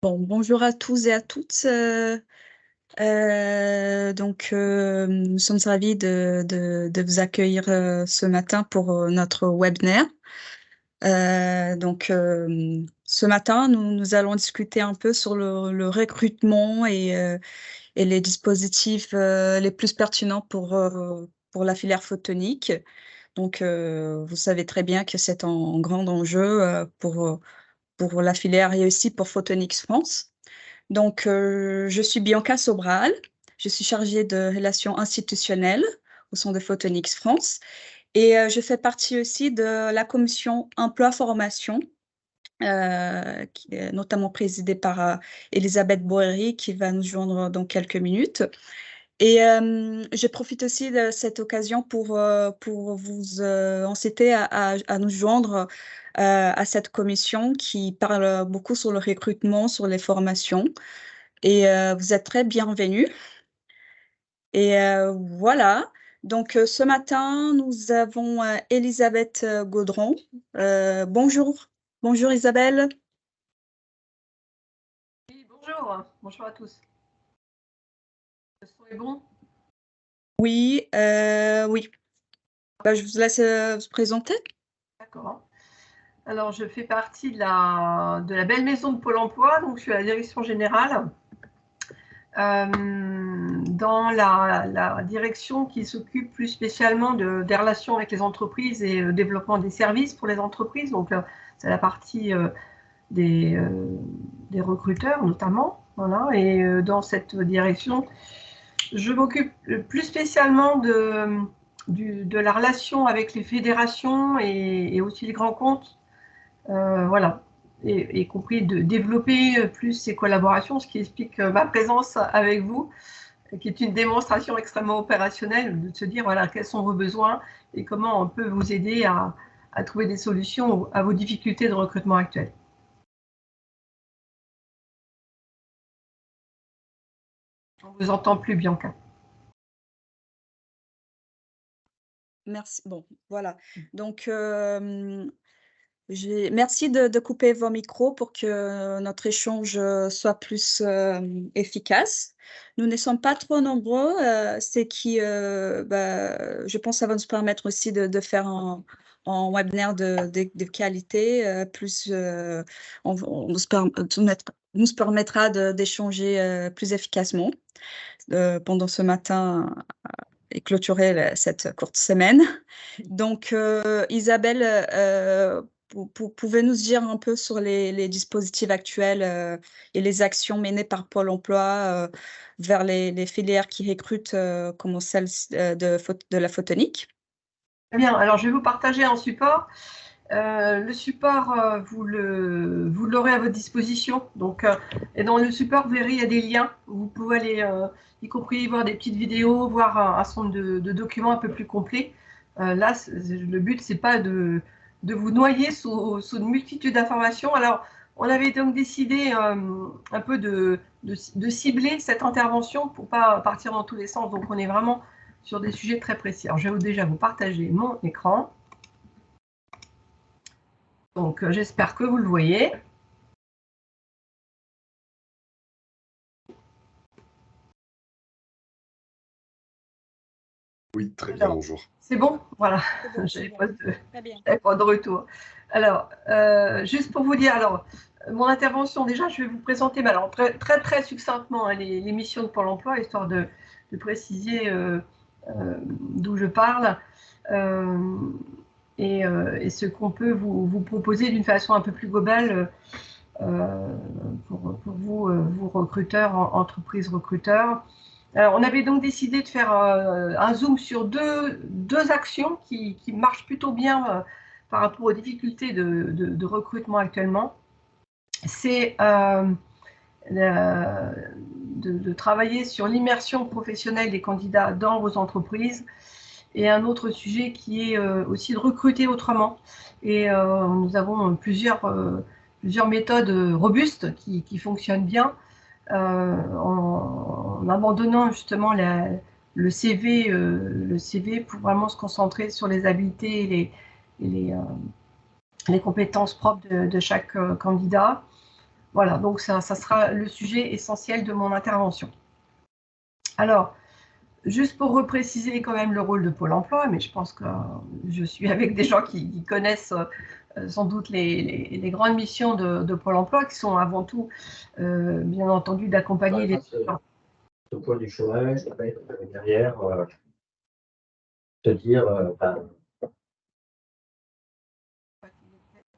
Bonjour à tous et à toutes. Nous sommes ravis de vous accueillir ce matin pour notre webinaire. Ce matin, nous allons discuter un peu sur le recrutement et les dispositifs les plus pertinents pour la filière photonique. Vous savez très bien que c'est un grand enjeu pour la filière et aussi pour Photonics France. Je suis Bianca Sobral, je suis chargée de relations institutionnelles au sein de Photonics France et je fais partie aussi de la commission emploi-formation, qui est notamment présidée par Elisabeth Boeri, qui va nous joindre dans quelques minutes. Et je profite aussi de cette occasion pour vous inciter à nous joindre à cette commission qui parle beaucoup sur le recrutement, sur les formations. Et vous êtes très bienvenus. Et voilà. Ce matin, nous avons Elisabeth Gaudron. Bonjour. Bonjour Isabelle. Oui, bonjour. Bonjour à tous. Le son est bon? Oui, oui. Je vous laisse vous présenter. D'accord. Alors, je fais partie de la belle maison de Pôle emploi, donc je suis à la direction générale, dans la direction qui s'occupe plus spécialement des relations avec les entreprises et le développement des services pour les entreprises. Donc, c'est la partie des recruteurs notamment. Voilà. Et dans cette direction, je m'occupe plus spécialement de la relation avec les fédérations et aussi les grands comptes, voilà, et compris de développer plus ces collaborations, ce qui explique ma présence avec vous, qui est une démonstration extrêmement opérationnelle de se dire voilà quels sont vos besoins et comment on peut vous aider à trouver des solutions à vos difficultés de recrutement actuelles. On vous entend plus, Bianca. Merci. Bon, voilà. Merci de couper vos micros pour que notre échange soit plus efficace. Nous ne sommes pas trop nombreux, je pense que ça va nous permettre aussi de faire un webinaire de qualité, nous permettra d'échanger plus efficacement pendant ce matin et clôturer cette courte semaine. Isabelle, pouvez nous dire un peu sur les dispositifs actuels et les actions menées par Pôle emploi vers les filières qui recrutent, comme celle de la photonique? Bien, alors je vais vous partager un support. Le support, vous l'aurez à votre disposition. Et dans le support, vous verrez, il y a des liens. Vous pouvez aller, y compris voir des petites vidéos, voir un certain nombre de documents un peu plus complets. Là, le but, c'est pas de vous noyer sous une multitude d'informations. Alors, on avait donc décidé un peu de cibler cette intervention pour pas partir dans tous les sens. Donc, on est vraiment sur des sujets très précis. Alors, je vais déjà vous partager mon écran. Donc, j'espère que vous le voyez. Oui, très bien, bonjour. C'est bon? Voilà, C'est bon, j'avais pas de retour. Alors, juste pour vous dire, alors, mon intervention, déjà, je vais vous présenter, alors, très succinctement, hein, les missions de Pôle emploi, histoire de préciser d'où je parle et ce qu'on peut vous proposer d'une façon un peu plus globale pour vous recruteurs, entreprises recruteurs. Alors, on avait donc décidé de faire un zoom sur deux actions qui marchent plutôt bien par rapport aux difficultés de recrutement actuellement. C'est de travailler sur l'immersion professionnelle des candidats dans vos entreprises, et un autre sujet qui est aussi de recruter autrement. Et nous avons plusieurs méthodes robustes qui fonctionnent bien, en abandonnant justement le CV pour vraiment se concentrer sur les habiletés et les compétences propres de chaque candidat. Voilà, donc ça sera le sujet essentiel de mon intervention. Alors, juste pour repréciser quand même le rôle de Pôle emploi, mais je pense que je suis avec des gens qui connaissent sans doute les grandes missions de Pôle emploi, qui sont avant tout, bien entendu, d'accompagner les... Ce poids du chômage, derrière, te dire,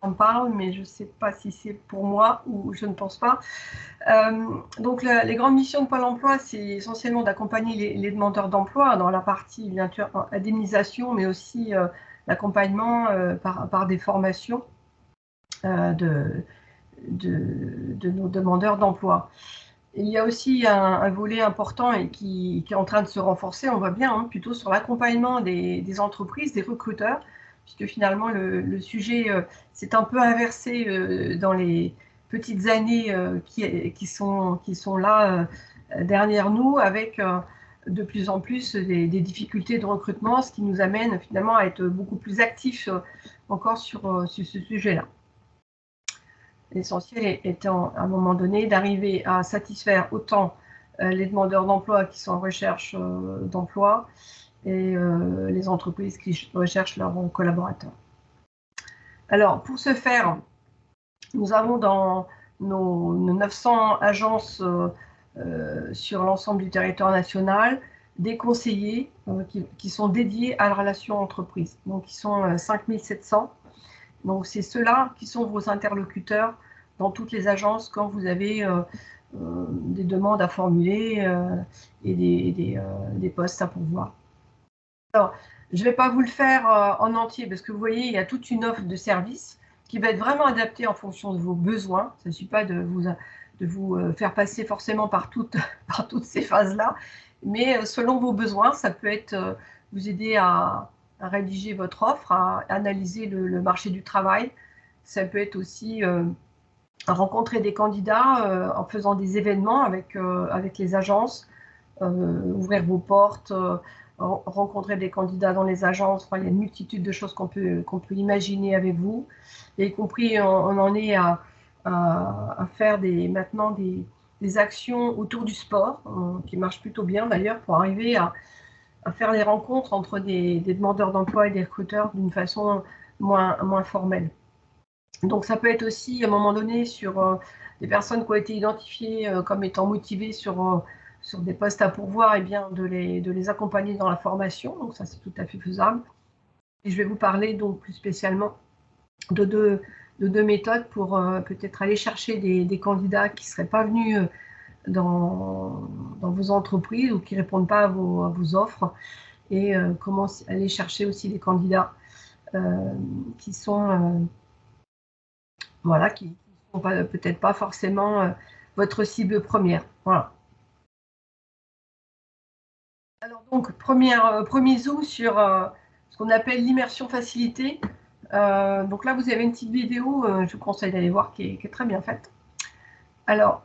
on parle, mais je ne sais pas si c'est pour moi ou je ne pense pas. Donc, les grandes missions de Pôle emploi, c'est essentiellement d'accompagner les demandeurs d'emploi dans la partie, bien sûr, indemnisation, mais aussi l'accompagnement par des formations de nos demandeurs d'emploi. Il y a aussi un volet important et qui est en train de se renforcer, on voit bien, hein, plutôt sur l'accompagnement des entreprises, des recruteurs, puisque finalement le sujet s'est un peu inversé dans les petites années qui sont là derrière nous, avec de plus en plus des difficultés de recrutement, ce qui nous amène finalement à être beaucoup plus actifs encore sur ce sujet-là. L'essentiel étant, à un moment donné, d'arriver à satisfaire autant les demandeurs d'emploi qui sont en recherche d'emploi et les entreprises qui recherchent leurs collaborateurs. Alors, pour ce faire, nous avons dans nos 900 agences sur l'ensemble du territoire national des conseillers qui sont dédiés à la relation entreprise. Donc, ils sont 5700. Donc, c'est ceux-là qui sont vos interlocuteurs dans toutes les agences quand vous avez des demandes à formuler et des postes à pourvoir. Alors, je ne vais pas vous le faire en entier parce que vous voyez, il y a toute une offre de services qui va être vraiment adaptée en fonction de vos besoins. Ça ne suffit pas de vous faire passer forcément par toutes ces phases-là, mais selon vos besoins, ça peut être vous aider à rédiger votre offre, à analyser le marché du travail. Ça peut être aussi rencontrer des candidats en faisant des événements avec les agences, ouvrir vos portes, rencontrer des candidats dans les agences. Enfin, il y a une multitude de choses qu'on peut imaginer avec vous. Et y compris, on en est à faire maintenant des actions autour du sport, qui marchent plutôt bien d'ailleurs, pour arriver à faire des rencontres entre des demandeurs d'emploi et des recruteurs d'une façon moins formelle. Donc ça peut être aussi à un moment donné sur des personnes qui ont été identifiées comme étant motivées sur des postes à pourvoir, et bien de les accompagner dans la formation. Donc ça, c'est tout à fait faisable. Et je vais vous parler donc plus spécialement de deux méthodes pour peut-être aller chercher des candidats qui ne seraient pas venus dans vos entreprises ou qui ne répondent pas à vos offres, et comment aller chercher aussi des candidats qui sont voilà, qui ne sont peut-être pas forcément votre cible première. Voilà. Alors donc, premier zoom sur ce qu'on appelle l'immersion facilitée. Donc là, vous avez une petite vidéo, je vous conseille d'aller voir, qui est très bien faite. Alors,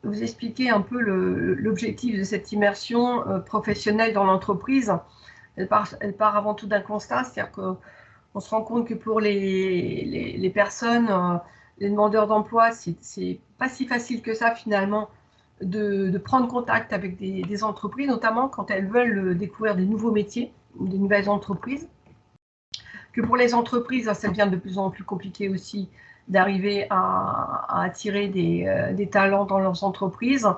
vous expliquer un peu l'objectif de cette immersion professionnelle dans l'entreprise. Elle part avant tout d'un constat, c'est-à-dire qu'on se rend compte que pour les personnes, les demandeurs d'emploi, c'est pas si facile que ça finalement de prendre contact avec des entreprises, notamment quand elles veulent découvrir des nouveaux métiers, des nouvelles entreprises. Que pour les entreprises, ça devient de plus en plus compliqué aussi d'arriver à attirer des talents dans leurs entreprises.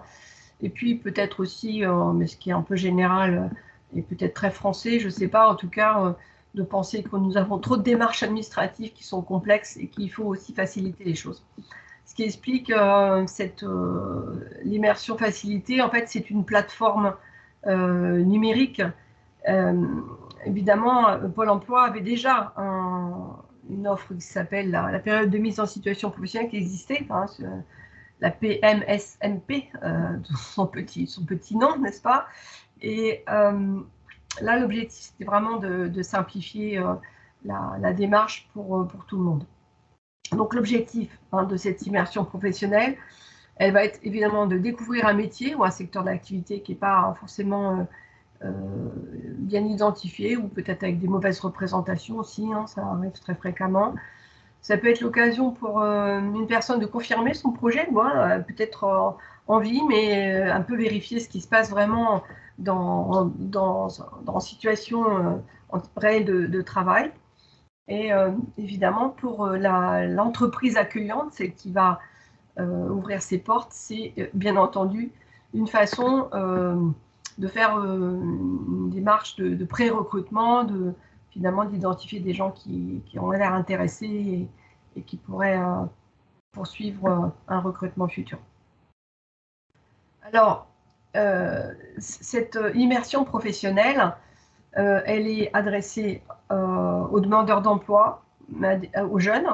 Et puis peut-être aussi, mais ce qui est un peu général et peut-être très français, je ne sais pas, en tout cas, de penser que nous avons trop de démarches administratives qui sont complexes et qu'il faut aussi faciliter les choses. Ce qui explique l'immersion facilitée, en fait, c'est une plateforme numérique. Évidemment, Pôle emploi avait déjà une offre qui s'appelle la période de mise en situation professionnelle qui existait, hein, la PMSMP, son petit nom, n'est-ce pas? Et là, l'objectif, c'était vraiment de simplifier la démarche pour tout le monde. Donc, l'objectif de cette immersion professionnelle, elle va être évidemment de découvrir un métier ou un secteur d'activité qui n'est pas forcément bien identifié, ou peut-être avec des mauvaises représentations aussi, hein, ça arrive très fréquemment. Ça peut être l'occasion pour une personne de confirmer son projet, peut-être en vie, mais un peu vérifier ce qui se passe vraiment dans situation réelle de travail. Et évidemment, pour l'entreprise accueillante, celle qui va ouvrir ses portes, c'est bien entendu une façon de faire une démarche de pré-recrutement, finalement d'identifier des gens qui ont l'air intéressés et qui pourraient poursuivre un recrutement futur. Alors, cette immersion professionnelle, elle est adressée aux demandeurs d'emploi, aux jeunes.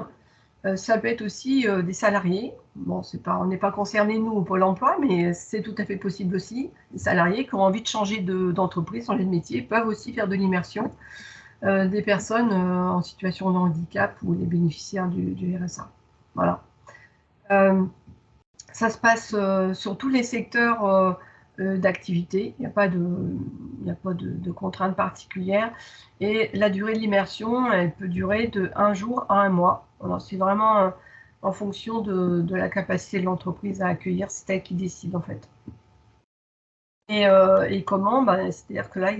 Ça peut être aussi des salariés. Bon, on n'est pas concerné, nous, au Pôle emploi, mais c'est tout à fait possible aussi. Les salariés qui ont envie de changer d'entreprise, changer de métier, peuvent aussi faire de l'immersion. Des personnes en situation de handicap ou les bénéficiaires du RSA. Voilà. Ça se passe sur tous les secteurs d'activité. Il n'y a pas de contraintes particulières. Et la durée de l'immersion, elle peut durer de 1 jour à 1 mois. C'est vraiment en fonction de la capacité de l'entreprise à accueillir. C'est elle qui décide, en fait. Et comment? C'est-à-dire que là,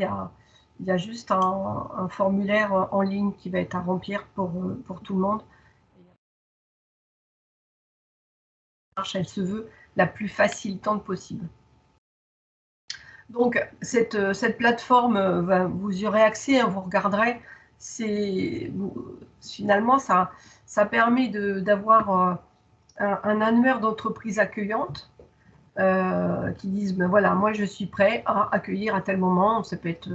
il y a juste un formulaire en ligne qui va être à remplir pour tout le monde. Elle se veut la plus facilitante possible. Donc, cette plateforme, vous y aurez accès, vous regarderez. Finalement, ça permet d'avoir un annuaire d'entreprises accueillantes qui disent, voilà, moi je suis prêt à accueillir à tel moment. Ça peut être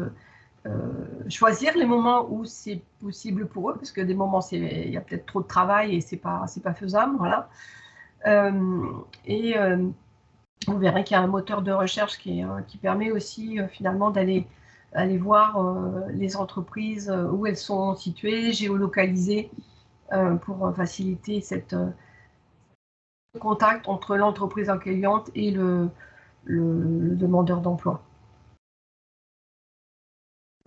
choisir les moments où c'est possible pour eux, parce que des moments il y a peut-être trop de travail et c'est pas faisable, voilà. Vous verrez qu'il y a un moteur de recherche qui permet aussi finalement d'aller voir les entreprises où elles sont situées, géolocalisées, pour faciliter cette contact entre l'entreprise accueillante et le demandeur d'emploi.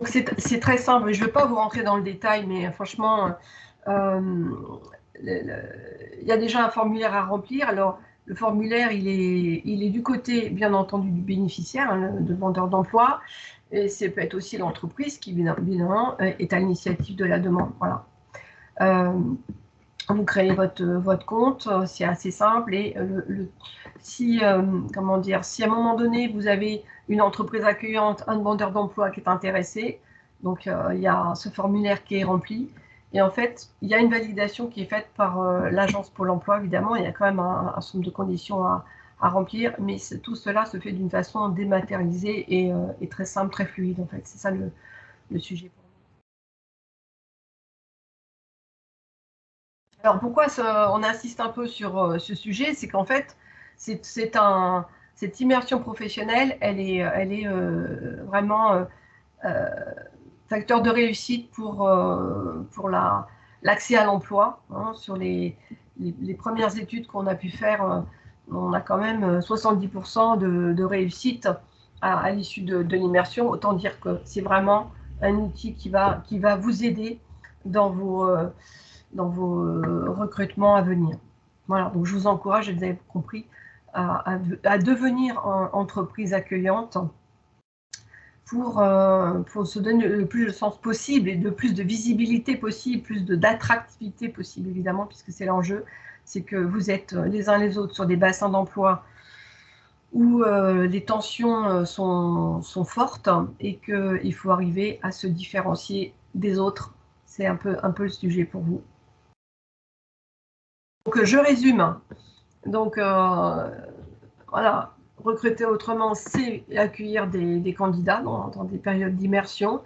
C'est très simple, je ne vais pas vous rentrer dans le détail, mais franchement, il y a déjà un formulaire à remplir. Alors, le formulaire, il est du côté, bien entendu, du bénéficiaire, hein, le demandeur d'emploi, et ça peut être aussi l'entreprise qui, évidemment, est à l'initiative de la demande. Voilà. Vous créez votre compte, c'est assez simple, et si à un moment donné, vous avez une entreprise accueillante, un demandeur d'emploi qui est intéressé, donc il y a ce formulaire qui est rempli, et en fait, il y a une validation qui est faite par l'agence Pôle emploi, évidemment, il y a quand même un certain nombre de conditions à remplir, mais tout cela se fait d'une façon dématérialisée et très simple, très fluide, en fait. C'est ça le sujet. Alors pourquoi on insiste un peu sur ce sujet, c'est qu'en fait, cette immersion professionnelle, elle est vraiment facteur de réussite pour l'accès à l'emploi. Hein. Sur les premières études qu'on a pu faire, on a quand même 70% de réussite à l'issue de l'immersion. Autant dire que c'est vraiment un outil qui va vous aider dans vos recrutements à venir. Voilà, donc je vous encourage, vous avez compris, à devenir entreprise accueillante pour se donner le plus de sens possible et de plus de visibilité possible, plus d'attractivité possible, évidemment, puisque c'est l'enjeu, c'est que vous êtes les uns les autres sur des bassins d'emploi où les tensions sont fortes et qu'il faut arriver à se différencier des autres. C'est un peu le sujet pour vous. Donc, je résume. Donc, voilà, recruter autrement, c'est accueillir des candidats dans des périodes d'immersion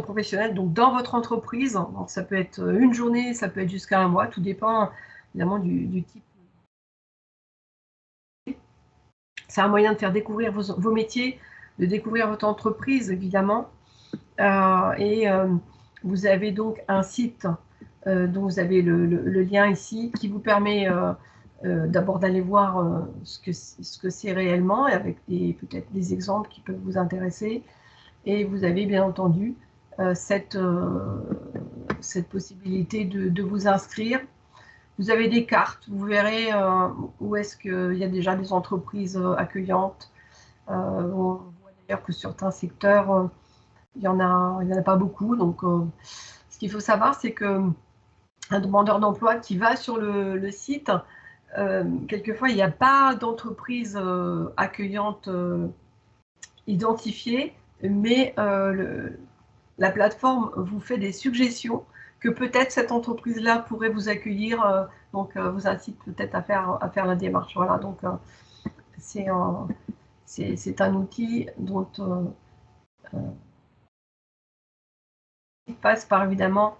professionnelle, donc dans votre entreprise. Donc, ça peut être une journée, ça peut être jusqu'à 1 mois, tout dépend évidemment du type. C'est un moyen de faire découvrir vos métiers, de découvrir votre entreprise, évidemment. Vous avez donc un site dont vous avez le lien ici qui vous permet d'abord d'aller voir ce que c'est réellement, avec peut-être des exemples qui peuvent vous intéresser. Et vous avez bien entendu cette cette possibilité de vous inscrire. Vous avez des cartes, vous verrez où est-ce qu'il y a déjà des entreprises accueillantes. On voit d'ailleurs que sur certains secteurs, il n'y en a pas beaucoup. Donc, ce qu'il faut savoir, c'est qu'un demandeur d'emploi qui va sur le site, quelquefois, il n'y a pas d'entreprise accueillante identifiée, mais la plateforme vous fait des suggestions que peut-être cette entreprise-là pourrait vous accueillir, donc vous incite peut-être à faire la démarche. Voilà, donc c'est un outil dont il passe par évidemment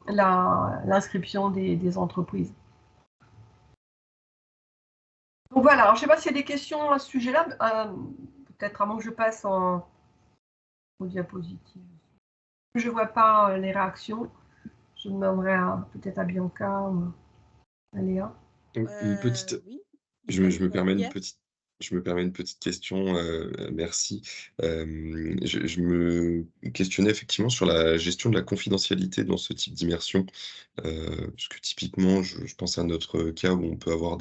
l'inscription des entreprises. Donc voilà, alors, je ne sais pas s'il y a des questions à ce sujet-là, peut-être avant que je passe aux diapositives. Je ne vois pas les réactions. Je demanderai peut-être à Bianca ou à Léa. Donc, une petite, Oui. je me permets Pierre. une petite question, merci. Je me questionnais effectivement sur la gestion de la confidentialité dans ce type d'immersion. Parce que typiquement, je pense à notre cas où on peut avoir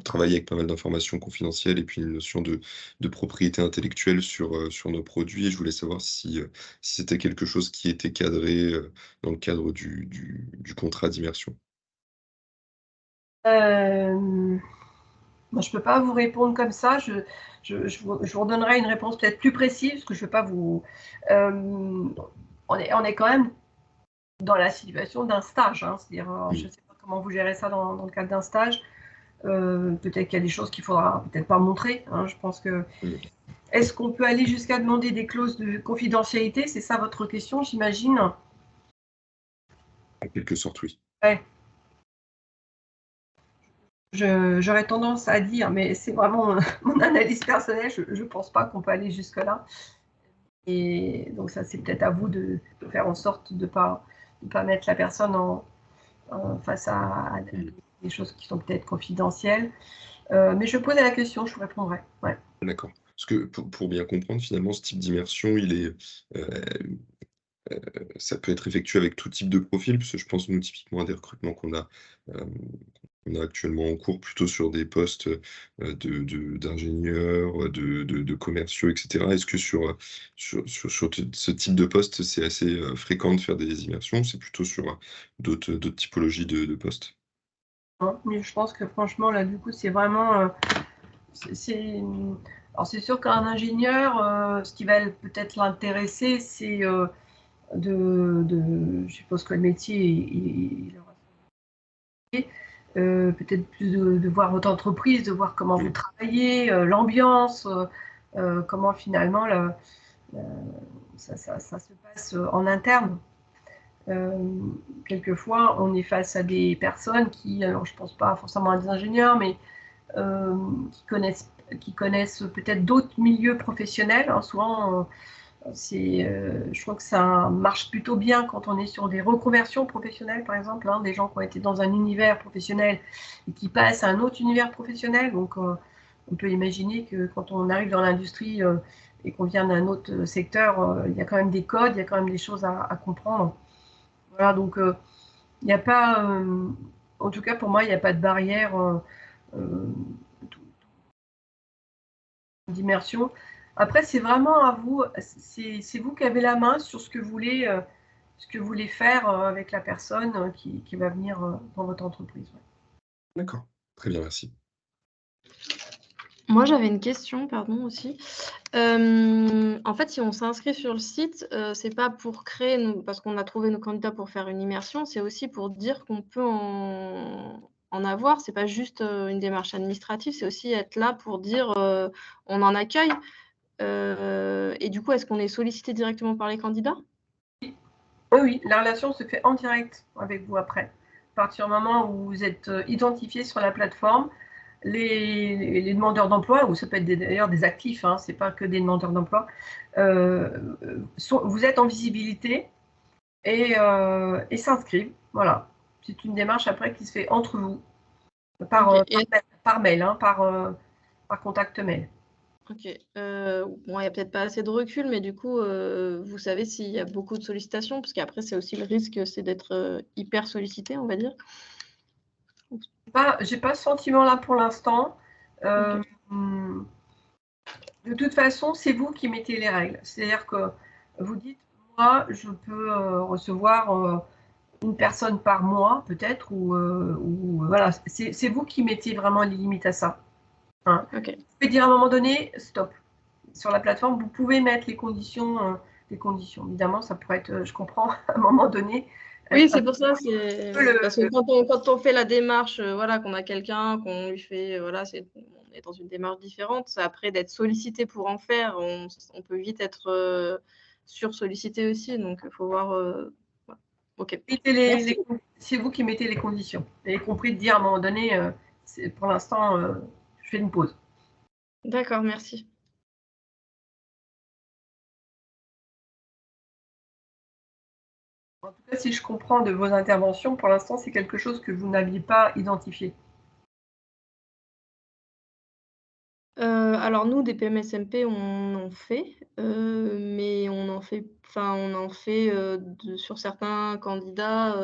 travailler avec pas mal d'informations confidentielles et puis une notion de propriété intellectuelle sur nos produits. Et je voulais savoir si c'était quelque chose qui était cadré dans le cadre du contrat d'immersion. Moi, je ne peux pas vous répondre comme ça. Je vous redonnerai une réponse peut-être plus précise, parce que je ne veux pas vous... on est quand même dans la situation d'un stage. Hein, c'est-à-dire, je ne sais pas comment vous gérez ça dans le cadre d'un stage. Peut-être qu'il y a des choses qu'il ne faudra peut-être pas montrer. Hein, je pense que... Est-ce qu'on peut aller jusqu'à demander des clauses de confidentialité? C'est ça votre question, j'imagine? En quelque sorte, oui. Ouais. J'aurais tendance à dire, mais c'est vraiment mon analyse personnelle, je ne pense pas qu'on peut aller jusque-là. Et donc ça, c'est peut-être à vous de faire en sorte de pas mettre la personne face à des choses qui sont peut-être confidentielles. Mais je posais la question, je vous répondrai. Ouais. D'accord. Parce que pour bien comprendre, finalement, ce type d'immersion, ça peut être effectué avec tout type de profil, parce que je pense, nous, typiquement, à des recrutements qu'on a actuellement en cours, plutôt sur des postes d'ingénieurs, de commerciaux, etc. Est-ce que sur ce type de poste, c'est assez fréquent de faire des immersions? C'est plutôt sur d'autres typologies de postes? Non, mais je pense que franchement, là, du coup, c'est vraiment... Alors, c'est sûr qu'un ingénieur, ce qui va peut-être l'intéresser, c'est je suppose que le métier, il aura peut-être plus de voir votre entreprise, de voir comment vous travaillez, l'ambiance, comment finalement ça se passe en interne. Quelquefois, on est face à des personnes qui, alors je ne pense pas forcément à des ingénieurs, mais qui connaissent peut-être d'autres milieux professionnels. Hein. Souvent, je crois que ça marche plutôt bien quand on est sur des reconversions professionnelles, par exemple, hein, des gens qui ont été dans un univers professionnel et qui passent à un autre univers professionnel. Donc, on peut imaginer que quand on arrive dans l'industrie et qu'on vient d'un autre secteur, il y a quand même des codes, il y a quand même des choses à comprendre. Voilà, donc il n'y a pas, en tout cas pour moi, il n'y a pas de barrière d'immersion. Après, c'est vraiment à vous, c'est vous qui avez la main sur ce que vous voulez faire avec la personne qui va venir dans votre entreprise. Ouais. D'accord, très bien, merci. Moi, j'avais une question, pardon, aussi. En fait, si on s'inscrit sur le site, c'est pas pour créer, parce qu'on a trouvé nos candidats pour faire une immersion, c'est aussi pour dire qu'on peut en avoir. C'est pas juste une démarche administrative, c'est aussi être là pour dire on en accueille. Et du coup, est-ce qu'on est sollicité directement par les candidats? Oui, la relation se fait en direct avec vous après. À partir du moment où vous êtes identifié sur la plateforme, les demandeurs d'emploi, ou ça peut être d'ailleurs des actifs, hein, c'est pas que des demandeurs d'emploi, vous êtes en visibilité et s'inscrivent. Voilà. C'est une démarche après qui se fait entre vous, par mail, hein, par contact mail. Ok. Bon, il n'y a peut-être pas assez de recul, mais du coup, vous savez s'il y a beaucoup de sollicitations, parce qu'après, c'est aussi le risque, c'est d'être hyper sollicité, on va dire. J'ai pas ce sentiment-là pour l'instant. Ok. De toute façon, c'est vous qui mettez les règles. C'est-à-dire que vous dites, moi, je peux recevoir une personne par mois, peut-être, ou voilà. C'est vous qui mettez vraiment les limites à ça. Hein. Ok. Vous pouvez dire à un moment donné, stop. Sur la plateforme, vous pouvez mettre les conditions. Évidemment, ça pourrait être, je comprends, à un moment donné. Oui, c'est pour ça. Parce que Le- quand on fait la démarche, voilà, qu'on a quelqu'un, qu'on lui fait, voilà, on est dans une démarche différente. Après, d'être sollicité pour en faire, on peut vite être sursollicité aussi. Donc, il faut voir. Voilà. Ok. Merci. C'est vous qui mettez les conditions. Vous avez compris de dire à un moment donné, pour l'instant, je fais une pause. D'accord, merci. En tout cas, si je comprends de vos interventions, pour l'instant, c'est quelque chose que vous n'aviez pas identifié. Alors nous, des PMSMP, on en fait, mais on en fait sur certains candidats,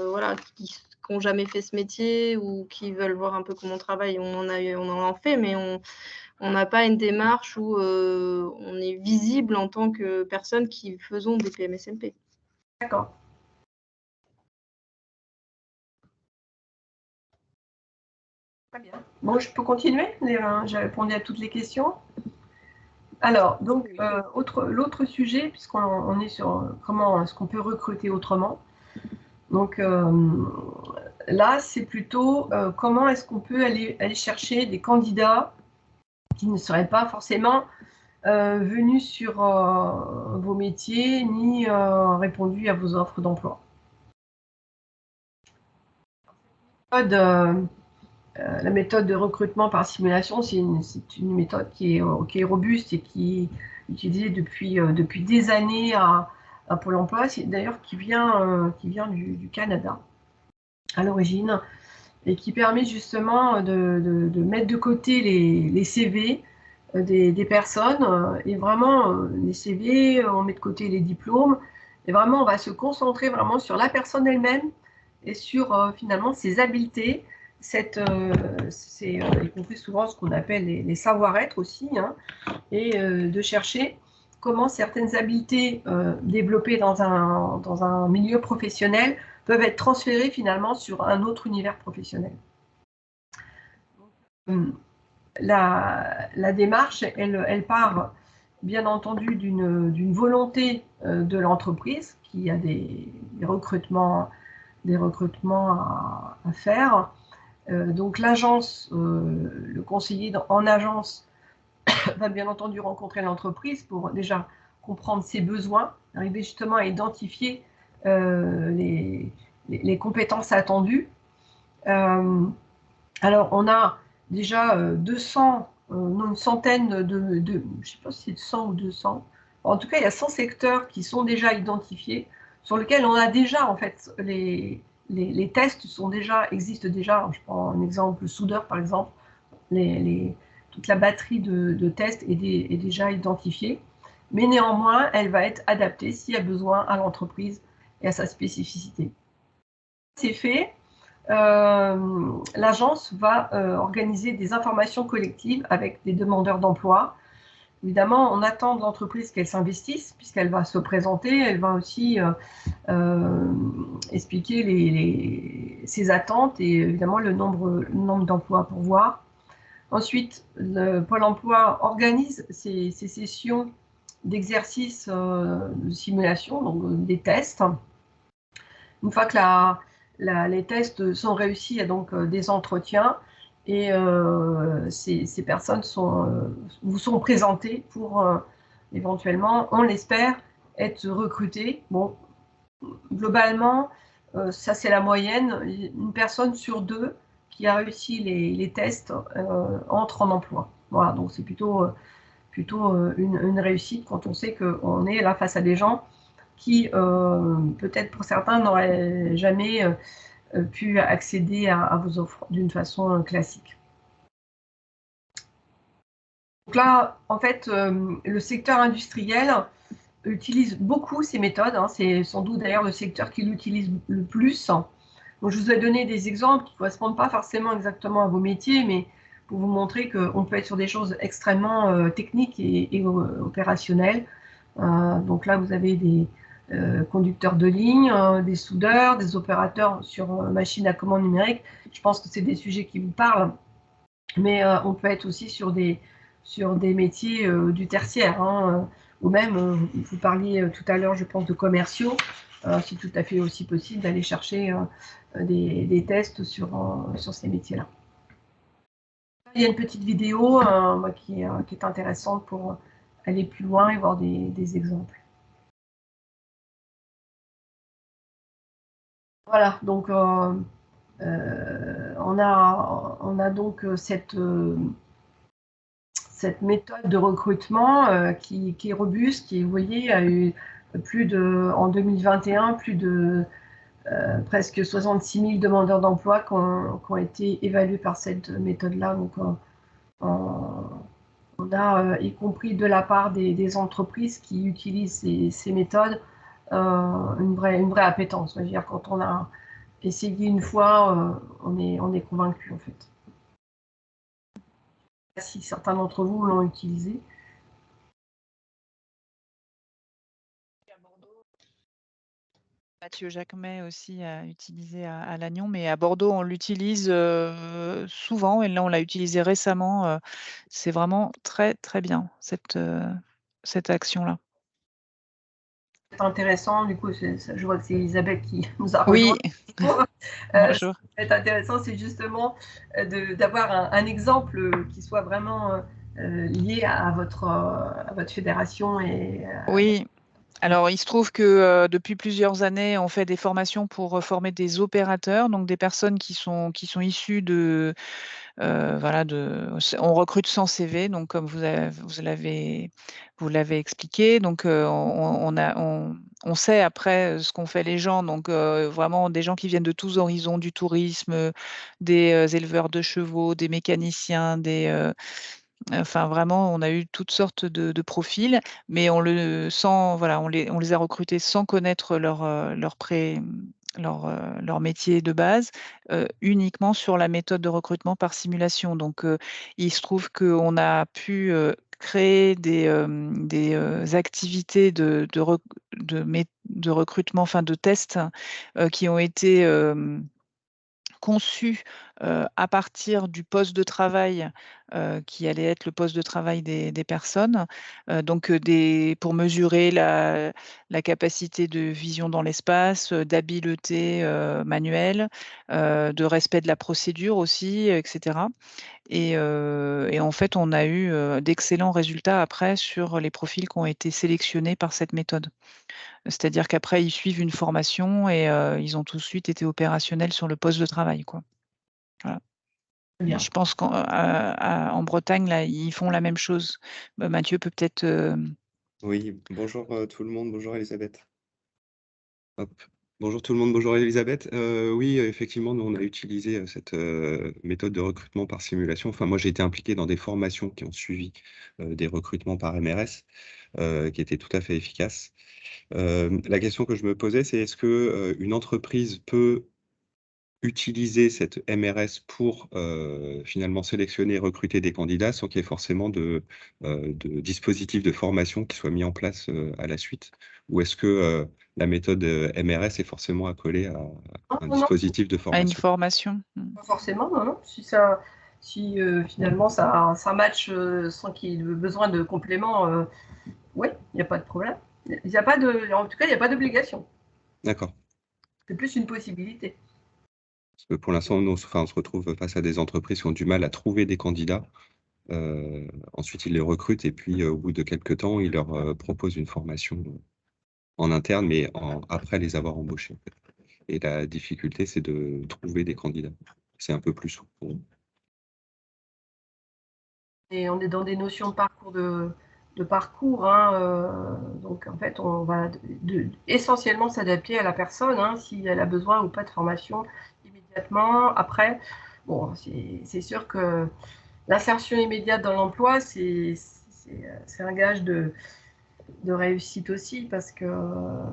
voilà, qui n'ont jamais fait ce métier ou qui veulent voir un peu comment on travaille. On en fait, mais on n'a pas une démarche où on est visible en tant que personne qui faisons des PMSMP. D'accord. Très bien. Bon, je peux continuer? J'ai répondu à toutes les questions. Alors, donc, l'autre sujet, puisqu'on est sur comment est-ce qu'on peut recruter autrement. Donc, là, c'est plutôt comment est-ce qu'on peut aller chercher des candidats qui ne seraient pas forcément venus sur vos métiers ni répondu à vos offres d'emploi. La méthode de recrutement par simulation, c'est une méthode qui est robuste et qui est utilisée depuis des années à Pôle emploi. C'est d'ailleurs qui vient du Canada à l'origine et qui permet justement de mettre de côté les CV des personnes et vraiment les CV, on met de côté les diplômes et vraiment on va se concentrer vraiment sur la personne elle-même et sur finalement ses habiletés, y compris souvent ce qu'on appelle les savoir-être aussi, hein, et de chercher comment certaines habiletés développées dans un milieu professionnel peuvent être transférées finalement sur un autre univers professionnel. La démarche, elle part bien entendu d'une volonté de l'entreprise qui a des recrutements à faire. Donc l'agence, le conseiller en agence va bien entendu rencontrer l'entreprise pour déjà comprendre ses besoins, arriver justement à identifier les compétences attendues. Alors on a déjà 200, une centaine je ne sais pas si c'est 100 ou 200. En tout cas, il y a 100 secteurs qui sont déjà identifiés, sur lesquels on a déjà, en fait, les tests existent déjà. Je prends un exemple, le soudeur, par exemple. Toute la batterie de tests est déjà identifiée. Mais néanmoins, elle va être adaptée s'il y a besoin à l'entreprise et à sa spécificité. C'est fait. L'agence va organiser des informations collectives avec des demandeurs d'emploi. Évidemment, on attend de l'entreprise qu'elle s'investisse puisqu'elle va se présenter, elle va aussi expliquer ses attentes et évidemment le nombre d'emplois à pourvoir. Ensuite, le Pôle emploi organise ces sessions d'exercice de simulation, donc des tests. Une fois que les tests sont réussis, il y a donc des entretiens et ces personnes vous sont présentées pour éventuellement, on l'espère, être recrutées. Bon, globalement, ça c'est la moyenne. Une personne sur deux qui a réussi les tests entre en emploi. Voilà, donc c'est plutôt une réussite quand on sait qu'on est là face à des gens qui, peut-être pour certains, n'auraient jamais pu accéder à vos offres d'une façon classique. Donc là, en fait, le secteur industriel utilise beaucoup ces méthodes. Hein. C'est sans doute d'ailleurs le secteur qui l'utilise le plus. Donc, je vous ai donné des exemples qui ne correspondent pas forcément exactement à vos métiers, mais pour vous montrer qu'on peut être sur des choses extrêmement techniques et opérationnelles. Donc là, vous avez des conducteurs de ligne, des soudeurs, des opérateurs sur machines à commande numérique. Je pense que c'est des sujets qui vous parlent, mais on peut être aussi sur des métiers du tertiaire, hein, ou même, vous parliez tout à l'heure, je pense, de commerciaux. C'est tout à fait aussi possible d'aller chercher des tests sur ces métiers-là. Il y a une petite vidéo qui est intéressante pour aller plus loin et voir des exemples. Voilà, donc on a donc cette méthode de recrutement qui est robuste, qui, vous voyez, a eu en 2021, plus de presque 66 000 demandeurs d'emploi qui ont été évalués par cette méthode-là. Donc, on a, y compris de la part des entreprises qui utilisent ces méthodes, une vraie appétence. Je veux dire, quand on a essayé une fois, on est convaincu, en fait. Si certains d'entre vous l'ont utilisé. Mathieu Jacquemet aussi a utilisé à Lannion, mais à Bordeaux, on l'utilise souvent, et là, on l'a utilisé récemment. C'est vraiment très, très bien, cette action-là. C'est intéressant, du coup, je vois que c'est Elisabeth qui nous a Oui. rejoint. Bonjour. C'est intéressant, c'est justement d'avoir un exemple qui soit vraiment lié à votre fédération. Oui. Alors, il se trouve que depuis plusieurs années, on fait des formations pour former des opérateurs, donc des personnes qui sont issues de, voilà, on recrute sans CV, donc comme vous l'avez expliqué. Donc, on sait après ce qu'ont fait les gens, donc vraiment des gens qui viennent de tous horizons, du tourisme, des éleveurs de chevaux, des mécaniciens, enfin, vraiment, on a eu toutes sortes de profils, mais on les a recrutés sans connaître leur métier de base, uniquement sur la méthode de recrutement par simulation. Donc, il se trouve qu'on a pu créer des activités de recrutement, enfin de tests, qui ont été conçu à partir du poste de travail qui allait être le poste de travail des personnes. Donc, pour mesurer la capacité de vision dans l'espace, d'habileté manuelle, de respect de la procédure aussi, etc. Et en fait, on a eu d'excellents résultats après sur les profils qui ont été sélectionnés par cette méthode. C'est-à-dire qu'après, ils suivent une formation et ils ont tout de suite été opérationnels sur le poste de travail, quoi. Voilà. Et je pense qu'en Bretagne, là, ils font la même chose. Mathieu peut peut-être… Oui, bonjour tout le monde, bonjour Elisabeth. Hop. Bonjour tout le monde, bonjour Elisabeth. Oui, effectivement, nous on a utilisé cette méthode de recrutement par simulation. Enfin, moi j'ai été impliqué dans des formations qui ont suivi des recrutements par MRS qui étaient tout à fait efficaces. La question que je me posais, c'est est-ce que une entreprise peut utiliser cette MRS pour finalement sélectionner et recruter des candidats sans qu'il y ait forcément de dispositifs de formation qui soient mis en place à la suite? Ou est-ce que la méthode MRS est forcément accolée à un dispositif de à une formation? formation. Pas forcément, non. Si finalement ça match sans qu'il y ait besoin de compléments, oui, il n'y a pas de problème. En tout cas, il n'y a pas d'obligation. D'accord. C'est plus une possibilité. Parce que pour l'instant, on se retrouve face à des entreprises qui ont du mal à trouver des candidats. Ensuite, ils les recrutent et puis au bout de quelques temps, ils leur proposent une formation en interne, mais après les avoir embauchés. Et la difficulté, c'est de trouver des candidats. C'est un peu plus souple pour eux. Et on est dans des notions de parcours, hein, donc en fait, on va essentiellement s'adapter à la personne, hein, si elle a besoin ou pas de formation immédiatement. Après, bon, c'est sûr que l'insertion immédiate dans l'emploi, c'est un gage de réussite aussi, parce que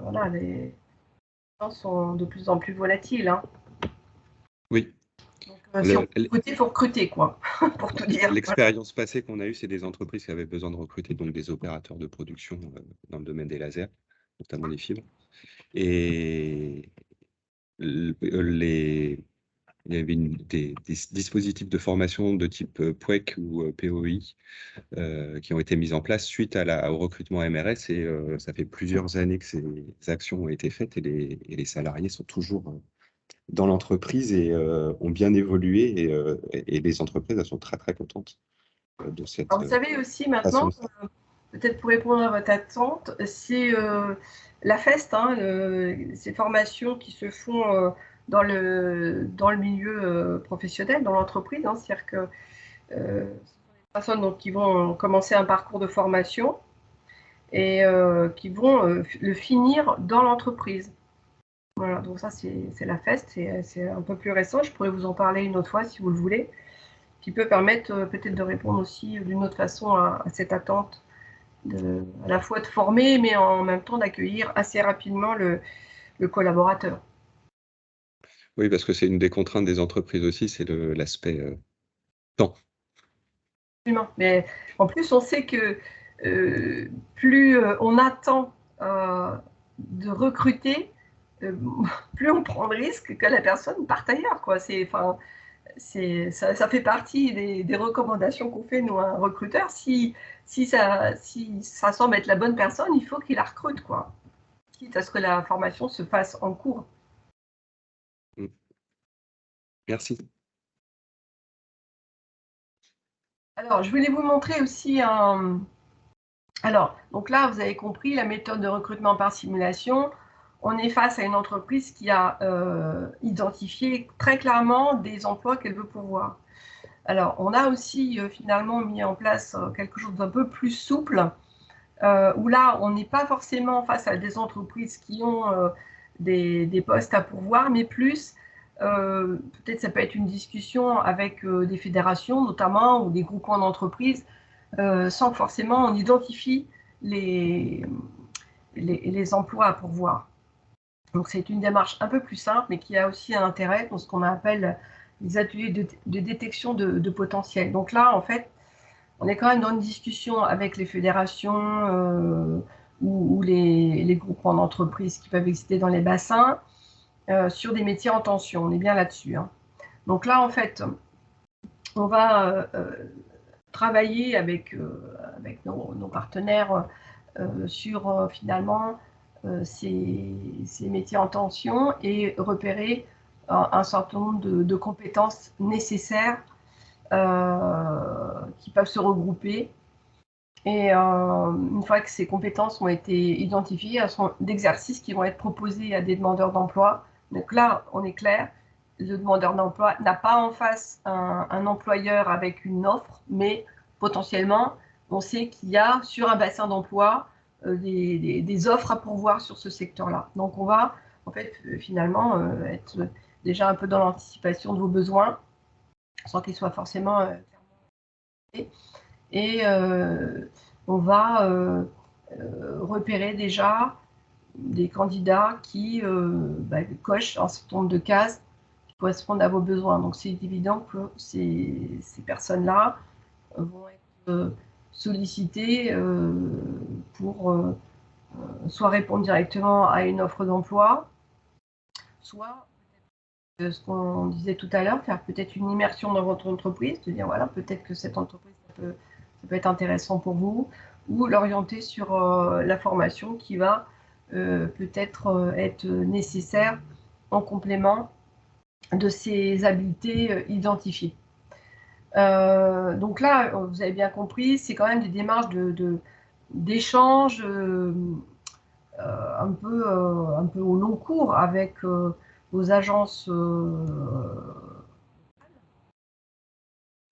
voilà, les gens sont de plus en plus volatiles. Hein. Oui. Donc, si on peut recruter, il faut recruter, quoi, pour tout dire. L'expérience passée qu'on a eue, c'est des entreprises qui avaient besoin de recruter donc des opérateurs de production dans le domaine des lasers, notamment des fibres. Et il y avait des dispositifs de formation de type POEC ou POI qui ont été mis en place suite au recrutement MRS, et ça fait plusieurs années que ces actions ont été faites, et les salariés sont toujours dans l'entreprise et ont bien évolué, et les entreprises, elles sont très très contentes de cette. Alors, vous savez aussi maintenant, peut-être pour répondre à votre attente, c'est la FEST, hein, ces formations qui se font dans le milieu professionnel, dans l'entreprise. Hein, c'est-à-dire que ce sont des personnes donc, qui vont commencer un parcours de formation et qui vont le finir dans l'entreprise. Voilà, donc ça c'est la FEST, c'est un peu plus récent, je pourrais vous en parler une autre fois si vous le voulez, qui peut permettre peut-être de répondre aussi d'une autre façon à cette attente, à la fois de former, mais en même temps d'accueillir assez rapidement le collaborateur. Oui, parce que c'est une des contraintes des entreprises aussi, c'est l'aspect temps. Absolument, mais en plus on sait que plus on attend de recruter, plus on prend le risque que la personne parte ailleurs, quoi. Ça fait partie des recommandations qu'on fait, nous, à un recruteur. Si ça semble être la bonne personne, il faut qu'il la recrute, quoi. Quitte à ce que la formation se fasse en cours. Merci. Alors, je voulais vous montrer aussi un... Alors, donc là, vous avez compris la méthode de recrutement par simulation. On est face à une entreprise qui a identifié très clairement des emplois qu'elle veut pourvoir. Alors, on a aussi finalement mis en place quelque chose d'un peu plus souple, où là, on n'est pas forcément face à des entreprises qui ont des postes à pourvoir, mais plus, peut-être ça peut être une discussion avec des fédérations notamment, ou des groupements d'entreprises, sans que forcément on identifie les emplois à pourvoir. Donc c'est une démarche un peu plus simple, mais qui a aussi un intérêt dans ce qu'on appelle les ateliers de détection de potentiel. Donc là, en fait, on est quand même dans une discussion avec les fédérations ou les groupements d'entreprises qui peuvent exister dans les bassins sur des métiers en tension. On est bien là-dessus. Hein. Donc là, en fait, on va travailler avec nos partenaires sur finalement ces métiers en tension et repérer un certain nombre de compétences nécessaires qui peuvent se regrouper. Et une fois que ces compétences ont été identifiées, elles sont d'exercices qui vont être proposés à des demandeurs d'emploi. Donc là, on est clair, le demandeur d'emploi n'a pas en face un employeur avec une offre, mais potentiellement, on sait qu'il y a sur un bassin d'emploi des offres à pourvoir sur ce secteur-là. Donc on va en fait finalement être déjà un peu dans l'anticipation de vos besoins, sans qu'ils soient forcément et on va repérer déjà des candidats qui cochent un certain nombre de cases qui correspondent à vos besoins. Donc c'est évident que ces personnes-là vont être sollicitées pour soit répondre directement à une offre d'emploi, soit ce qu'on disait tout à l'heure, faire peut-être une immersion dans votre entreprise, de dire voilà, peut-être que cette entreprise, ça peut être intéressant pour vous, ou l'orienter sur la formation qui va peut-être être nécessaire en complément de ces habiletés identifiées. Donc là, vous avez bien compris, c'est quand même des démarches d'échange un peu au long cours avec vos agences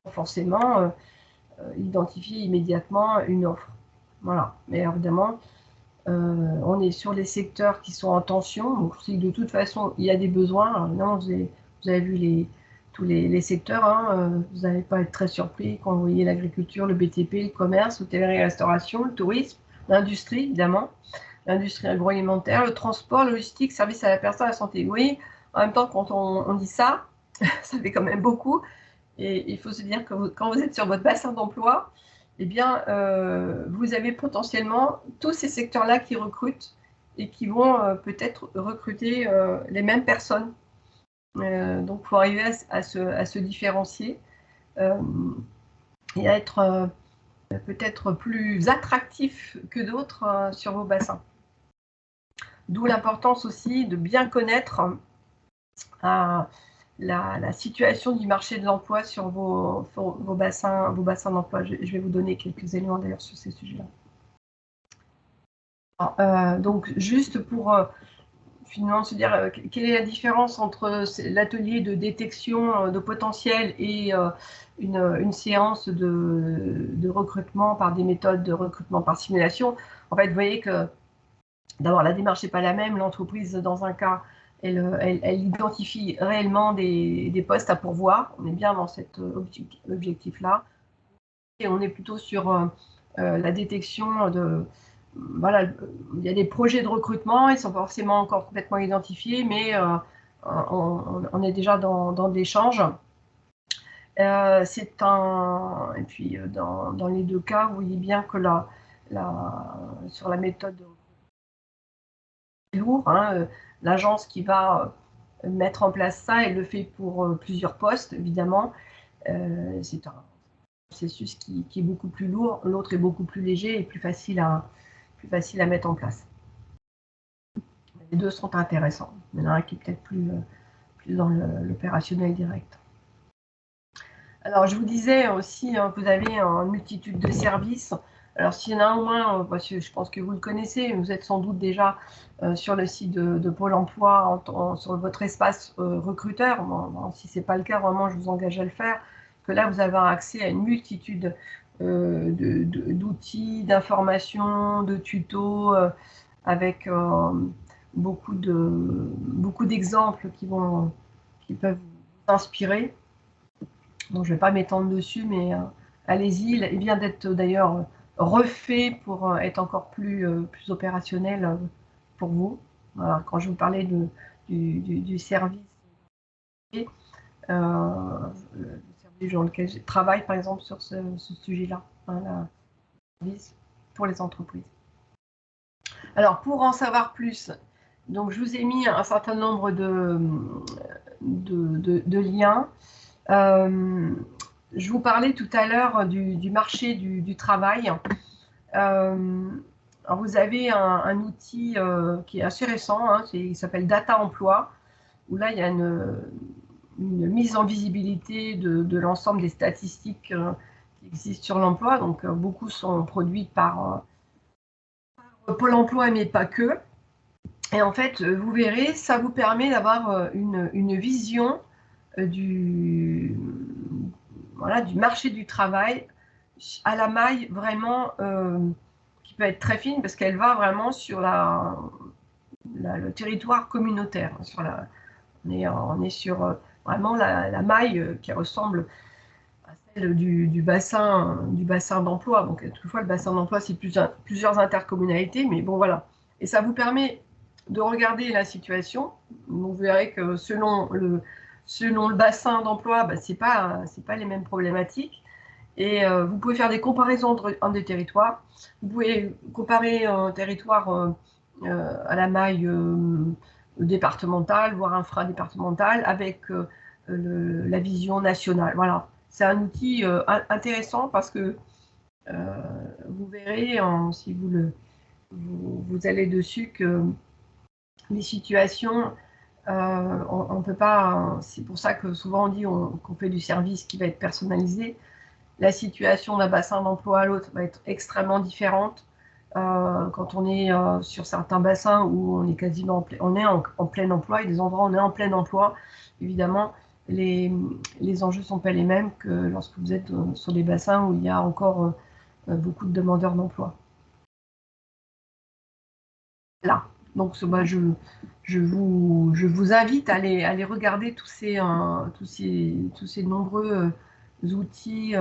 forcément identifier immédiatement une offre. Voilà. Mais évidemment, on est sur les secteurs qui sont en tension. Donc, de toute façon, il y a des besoins. Alors, évidemment, vous avez vu tous les secteurs. Hein. Vous n'allez pas être très surpris quand vous voyez l'agriculture, le BTP, le commerce, l'hôtellerie-restauration, le tourisme, l'industrie, évidemment, l'industrie agroalimentaire, le transport, la logistique, service à la personne, la santé. Oui, en même temps, quand on dit ça, ça fait quand même beaucoup. Et il faut se dire que quand vous êtes sur votre bassin d'emploi, eh bien, vous avez potentiellement tous ces secteurs-là qui recrutent et qui vont peut-être recruter les mêmes personnes. Donc, il faut arriver à se différencier et à être peut-être plus attractif que d'autres sur vos bassins. D'où l'importance aussi de bien connaître la situation du marché de l'emploi sur vos bassins d'emploi. Je vais vous donner quelques éléments d'ailleurs sur ces sujets-là. Donc, juste pour finalement se dire quelle est la différence entre l'atelier de détection de potentiel et une séance de recrutement par des méthodes de recrutement par simulation. En fait, vous voyez que d'abord, la démarche n'est pas la même. L'entreprise, dans un cas, elle identifie réellement des postes à pourvoir. On est bien dans cet objectif-là. Et on est plutôt sur la détection de... Voilà, il y a des projets de recrutement, ils ne sont pas forcément encore complètement identifiés, mais on est déjà dans l'échange. Et puis, dans les deux cas, vous voyez bien que sur la méthode lourd, hein, l'agence qui va mettre en place ça, elle le fait pour plusieurs postes, évidemment. C'est un processus qui est beaucoup plus lourd, l'autre est beaucoup plus léger et plus facile à mettre en place. Les deux sont intéressants. Il y en a un qui est peut-être plus dans l'opérationnel direct. Alors, je vous disais aussi que vous avez une multitude de services. Alors, s'il y en a un ou moins, parce que je pense que vous le connaissez, vous êtes sans doute déjà sur le site de Pôle emploi, sur votre espace recruteur. Bon, si ce n'est pas le cas, vraiment, je vous engage à le faire. Que là, vous avez accès à une multitude d'outils, d'informations, de tutos, avec beaucoup d'exemples qui peuvent vous inspirer. Donc, je ne vais pas m'étendre dessus, mais allez-y. Il vient d'être d'ailleurs refait pour être encore plus opérationnel pour vous. Voilà, quand je vous parlais du service, le service dans lequel je travaille, par exemple, sur ce sujet-là, hein, le service pour les entreprises. Alors, pour en savoir plus, donc je vous ai mis un certain nombre de liens. Je vous parlais tout à l'heure du marché du travail. Alors vous avez un outil qui est assez récent, hein, il s'appelle Data Emploi, où là il y a une mise en visibilité de l'ensemble des statistiques qui existent sur l'emploi. Donc beaucoup sont produites par Pôle emploi, mais pas que. Et en fait, vous verrez, ça vous permet d'avoir une vision du marché du travail à la maille vraiment qui peut être très fine parce qu'elle va vraiment sur le territoire communautaire. On est sur vraiment la maille qui ressemble à celle du bassin d'emploi. Donc, toutefois, le bassin d'emploi, c'est plusieurs intercommunalités, mais bon, voilà. Et ça vous permet de regarder la situation. Vous verrez que selon le bassin d'emploi, ce n'est pas les mêmes problématiques. Et vous pouvez faire des comparaisons entre des territoires. Vous pouvez comparer un territoire à la maille départementale, voire infradépartementale, avec la vision nationale. Voilà. C'est un outil intéressant parce que vous verrez, si vous allez dessus, que les situations, on ne peut pas, c'est pour ça que souvent on dit qu'on fait du service qui va être personnalisé. La situation d'un bassin d'emploi à l'autre va être extrêmement différente. Quand on est sur certains bassins où on est quasiment en plein emploi, et des endroits où on est en plein emploi, évidemment, les enjeux ne sont pas les mêmes que lorsque vous êtes sur des bassins où il y a encore beaucoup de demandeurs d'emploi. Là. Donc, je je vous invite à aller regarder tous ces nombreux outils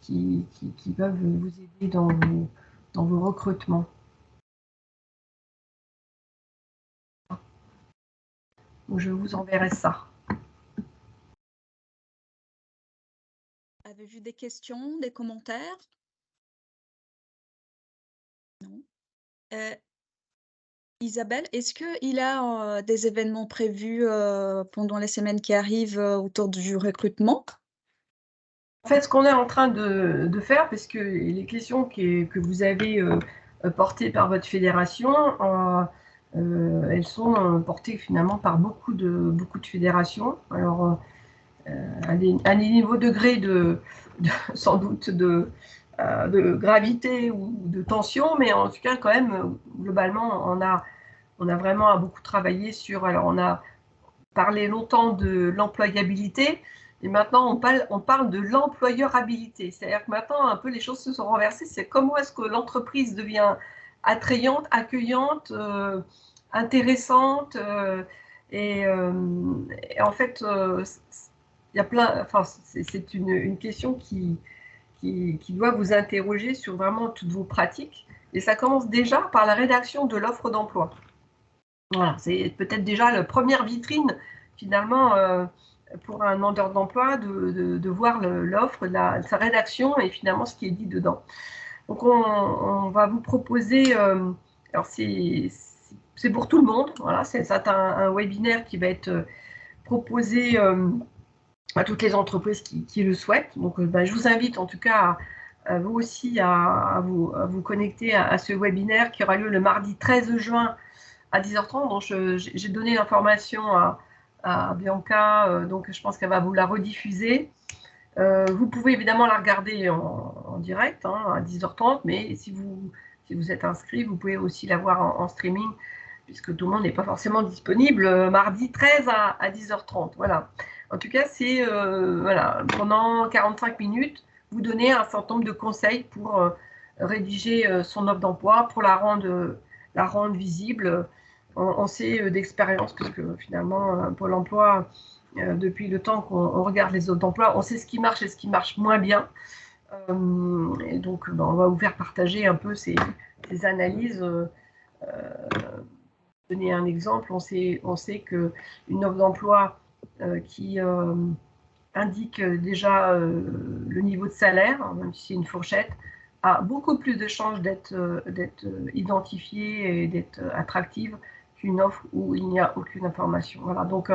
qui peuvent vous aider dans vos recrutements. Donc, je vous enverrai ça. Avez-vous des questions, des commentaires? Non. Isabelle, est-ce qu'il y a des événements prévus pendant les semaines qui arrivent autour du recrutement? En fait, ce qu'on est en train de faire, parce que les questions que vous avez portées par votre fédération, elles sont portées finalement par beaucoup de fédérations. Alors, à des niveaux degrés sans doute de gravité ou de tension, mais en tout cas, quand même, globalement, on a vraiment beaucoup travaillé sur. Alors, on a parlé longtemps de l'employabilité, et maintenant, on parle de l'employeurabilité. C'est-à-dire que maintenant, un peu, les choses se sont renversées. C'est comment est-ce que l'entreprise devient attrayante, accueillante, intéressante. Et en fait, il y a plein. Enfin, c'est une question qui doit vous interroger sur vraiment toutes vos pratiques. Et ça commence déjà par la rédaction de l'offre d'emploi. Voilà, c'est peut-être déjà la première vitrine, finalement, pour un demandeur d'emploi, de voir l'offre, sa rédaction et finalement ce qui est dit dedans. Donc, on va vous proposer, alors c'est pour tout le monde, voilà, c'est un webinaire qui va être proposé à toutes les entreprises qui le souhaitent. Donc, je vous invite en tout cas vous aussi à vous connecter à ce webinaire qui aura lieu le mardi 13 juin à 10h30. Donc, j'ai donné l'information à Bianca, donc je pense qu'elle va vous la rediffuser. Vous pouvez évidemment la regarder en direct à 10h30, mais si vous êtes inscrit, vous pouvez aussi la voir en streaming, puisque tout le monde n'est pas forcément disponible mardi 13 à 10h30. Voilà. En tout cas, c'est voilà, pendant 45 minutes, vous donner un certain nombre de conseils pour rédiger son offre d'emploi, pour la rendre visible. On sait d'expérience, puisque finalement, Pôle emploi, depuis le temps qu'on regarde les offres d'emploi, on sait ce qui marche et ce qui marche moins bien. Et donc, on va vous faire partager un peu ces analyses. Donner un exemple, on sait qu'une offre d'emploi qui indique déjà le niveau de salaire, même si c'est une fourchette, a beaucoup plus de chances d'être identifiée et d'être attractive qu'une offre où il n'y a aucune information. Voilà, donc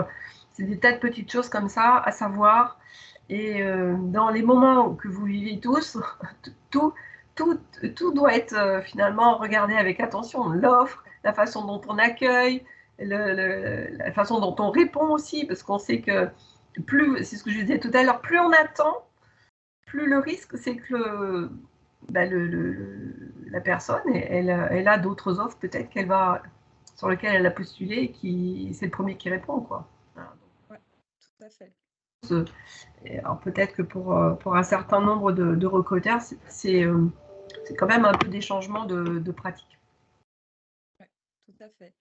c'est des tas de petites choses comme ça à savoir. Et dans les moments que vous vivez tous, tout doit être finalement regardé avec attention. L'offre, la façon dont on accueille, la façon dont on répond aussi, parce qu'on sait que plus, c'est ce que je disais tout à l'heure, plus on attend, plus le risque, c'est que la personne, elle a d'autres offres peut-être sur lesquelles elle a postulé et c'est le premier qui répond, quoi. Voilà. Ouais, tout à fait. Alors peut-être que pour un certain nombre de recruteurs, c'est quand même un peu des changements de pratique. Oui, tout à fait.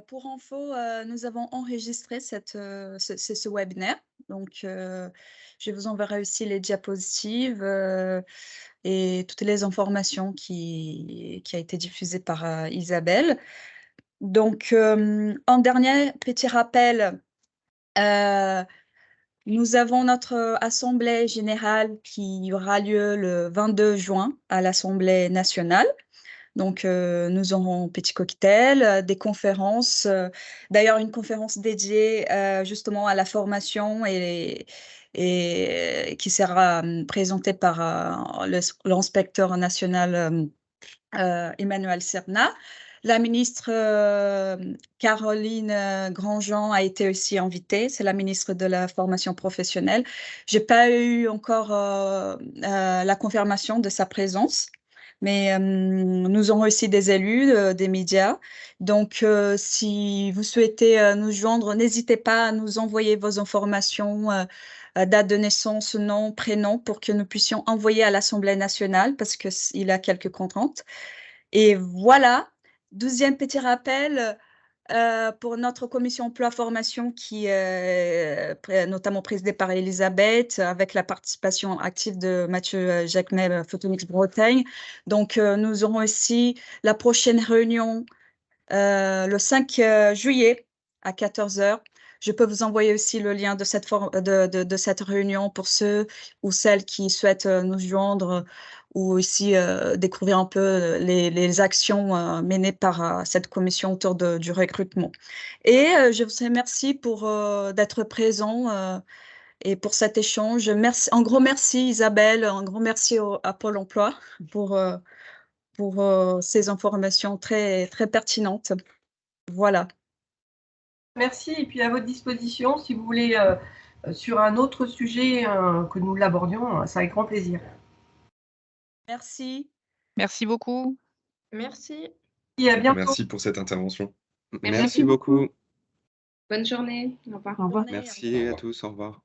Pour info, nous avons enregistré ce webinaire. Donc, je vous enverrai aussi les diapositives et toutes les informations qui a été diffusées par Isabelle. Donc, en dernier petit rappel, nous avons notre assemblée générale qui aura lieu le 22 juin à l'Assemblée nationale. Donc, nous aurons un petit cocktail, des conférences, d'ailleurs une conférence dédiée justement à la formation et qui sera présentée par l'inspecteur national Emmanuel Serna. La ministre Caroline Grandjean a été aussi invitée, c'est la ministre de la formation professionnelle. Je n'ai pas eu encore la confirmation de sa présence, mais nous aurons aussi des élus, des médias. Donc, si vous souhaitez nous joindre, n'hésitez pas à nous envoyer vos informations, date de naissance, nom, prénom, pour que nous puissions envoyer à l'Assemblée nationale, parce qu'il a quelques contraintes. Et voilà, 12e petit rappel, pour notre commission emploi-formation qui est notamment présidée par Elisabeth, avec la participation active de Mathieu Jacquemet, Photonics Bretagne. Donc, nous aurons aussi la prochaine réunion le 5 juillet à 14 h. Je peux vous envoyer aussi le lien de cette réunion pour ceux ou celles qui souhaitent nous joindre ou aussi découvrir un peu les actions menées par cette commission autour du recrutement. Et je vous remercie pour d'être présent et pour cet échange. Merci, un gros merci Isabelle, un gros merci à Pôle emploi pour ces informations très, très pertinentes. Voilà. Merci, et puis à votre disposition, si vous voulez, sur un autre sujet que nous l'abordions, c'est avec grand plaisir. Merci. Merci beaucoup. Merci. Et à bientôt. Merci pour cette intervention. Merci beaucoup. Bonne journée. Au revoir. Bonne journée, Merci à tous. Au revoir.